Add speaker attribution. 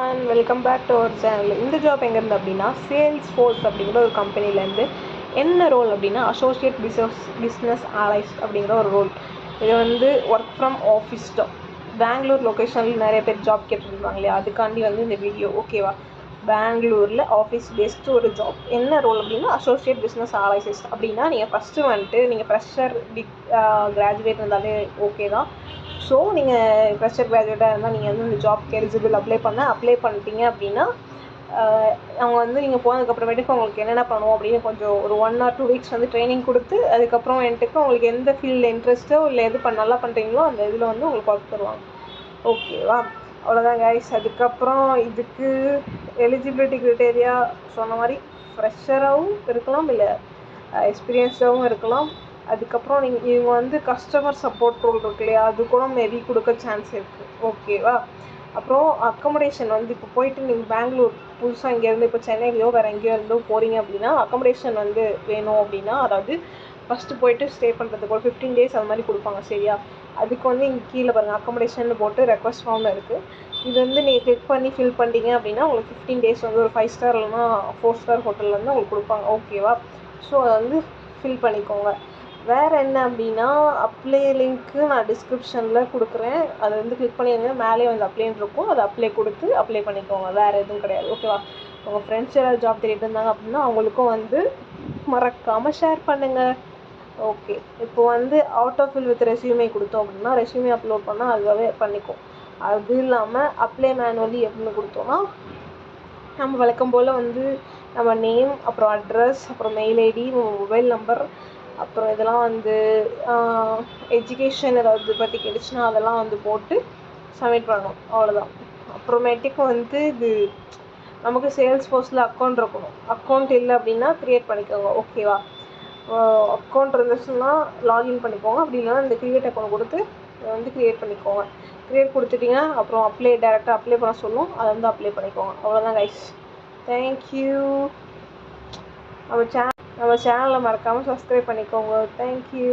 Speaker 1: And welcome back to our channel. இந்த job எங்கேருந்து அப்படின்னா சேல்ஸ் ஃபோர்ஸ் அப்படிங்கிற ஒரு கம்பெனிலேருந்து. என்ன ரோல் அப்படின்னா அசோசியேட் பிஸ்னஸ் அனலைஸ்ட் அப்படிங்கிற ஒரு ரோல். இது work from office job. Bangalore லொக்கேஷனில் நிறைய பேர் ஜாப் கேட்டுருந்தாங்க இல்லையா, அதுக்காண்டி இந்த வீடியோ. ஓகேவா? பெங்களூரில் ஆஃபீஸ் பேஸ்டு ஒரு ஜாப். என்ன ரோல் அப்படின்னா அசோசியேட் பிஸ்னஸ் அனலைசிஸ்ட். அப்படின்னா நீங்கள் ஃபஸ்ட்டு நீங்கள் ஃப்ரெஷர் கிராஜுவேட் இருந்தாலே ஓகே தான். ஸோ நீங்கள் ஃப்ரெஷர் கிராஜுவேட்டாக இருந்தால் நீங்கள் இந்த ஜாப்க்கு எலிஜிபிள். அப்ளை பண்ணிட்டீங்க அப்படின்னா அவங்க நீங்கள் போனதுக்கப்புறமேட்டுக்கு உங்களுக்கு என்னென்ன பண்ணுவோம் அப்படின்னு கொஞ்சம் ஒரு 1 or 2 வீக்ஸ் ட்ரைனிங் கொடுத்து அதுக்கப்புறம் உங்களுக்கு எந்த ஃபீல்டில் இன்ட்ரெஸ்ட்டோ இல்லை எது நல்லா பண்ணுறீங்களோ அந்த இதில் உங்களுக்கு ஒர்க் தருவாங்க. ஓகேவா? அவ்வளோதான் கைஸ். அதுக்கப்புறம் இதுக்கு எலிஜிபிலிட்டி க்ரைட்டேரியா சொன்ன மாதிரி ஃப்ரெஷராகவும் இருக்கலாம், இல்லை எக்ஸ்பீரியன்ஸ்டாகவும் இருக்கலாம். அதுக்கப்புறம் இவங்க கஸ்டமர் சப்போர்ட் ரோல் இருக்கு இல்லையா, அது கூட மேபி கொடுக்க சான்ஸ் இருக்குது. ஓகேவா? அப்புறம் அக்கமடேஷன் இப்போ போயிட்டு நீங்கள் பெங்களூர் புதுசாக இங்கேருந்து இப்போ சென்னையிலையோ வேறு எங்கேயோ இருந்தோ போகிறீங்க அப்படின்னா அக்கமடேஷன் வேணும் அப்படின்னா, அதாவது ஃபஸ்ட்டு போயிட்டு ஸ்டே பண்ணுறதுக்கு ஒரு 15 days அது மாதிரி கொடுப்பாங்க. சரியா? அதுக்கு இங்கே கீழே பாருங்கள், அக்கமடேஷன் போட்டு ரெக்வஸ்ட் ஃபார்மில் இருக்குது. இது நீங்கள் கிளிக் பண்ணி ஃபில் பண்ணிட்டீங்க அப்படின்னா உங்களுக்கு 15 days ஒரு 5 star இல்லைனா 4 star ஹோட்டலில் உங்களுக்கு கொடுப்பாங்க. ஓகேவா? ஸோ அதை ஃபில் பண்ணிக்கோங்க. வேறு என்ன அப்படின்னா அப்ளை லிங்க்கு நான் டிஸ்கிரிப்ஷனில் கொடுக்குறேன். அதை கிளிக் பண்ணிடுங்க. மேலே அப்ளைன்னு இருக்கும், அதை அப்ளை பண்ணிக்கோங்க. வேறு எதுவும் கிடையாது. ஓகேவா? உங்கள் ஃப்ரெண்ட்ஸ் யாராவது ஜாப் தேடிட்டு இருந்தாங்க அப்படின்னா அவங்களுக்கும் மறக்காமல் ஷேர் பண்ணுங்கள். ஓகே. இப்போ out of fill with resume கொடுத்தோம் அப்படின்னா ரெஸ்யூமே அப்லோட் பண்ணால் அதுவாகவே பண்ணிக்கும். அது இல்லாமல் அப்ளை மேனுவலி எப்படின்னு கொடுத்தோன்னா நம்ம வழக்கம் போல் நம்ம நேம், அப்புறம் அட்ரஸ், அப்புறம் மெயில் ஐடி, மொபைல் நம்பர், அப்புறம் இதெல்லாம் எஜுகேஷன் ஏதாவது பற்றி கேட்டுச்சுன்னா அதெல்லாம் போட்டு சப்மிட் பண்ணணும். அவ்வளோதான். அப்புறமேட்டுக்கு இது நமக்கு சேல்ஸ் ஃபோர்ஸில் அக்கௌண்ட் இருக்கணும். அக்கௌண்ட் இல்லை அப்படின்னா க்ரியேட் பண்ணிக்கோங்க. ஓகேவா? அக்கௌண்ட் இருந்துச்சுன்னா லாகின் பண்ணிக்கோங்க. அப்படி இல்லைன்னா இந்த க்ரியேட் அக்கௌண்ட் கொடுத்து க்ரியேட் பண்ணிக்கோங்க. க்ரியேட் கொடுத்துட்டிங்கன்னா அப்புறம் டேரெக்டாக அப்ளை பண்ண சொல்லும், அதை அப்ளை பண்ணிக்கோங்க. அவ்வளோதான் கைஸ். தேங்க்யூ. நம்ம சேனலை மறக்காமல் சப்ஸ்கிரைப் பண்ணிக்கோங்க. தேங்க்யூ.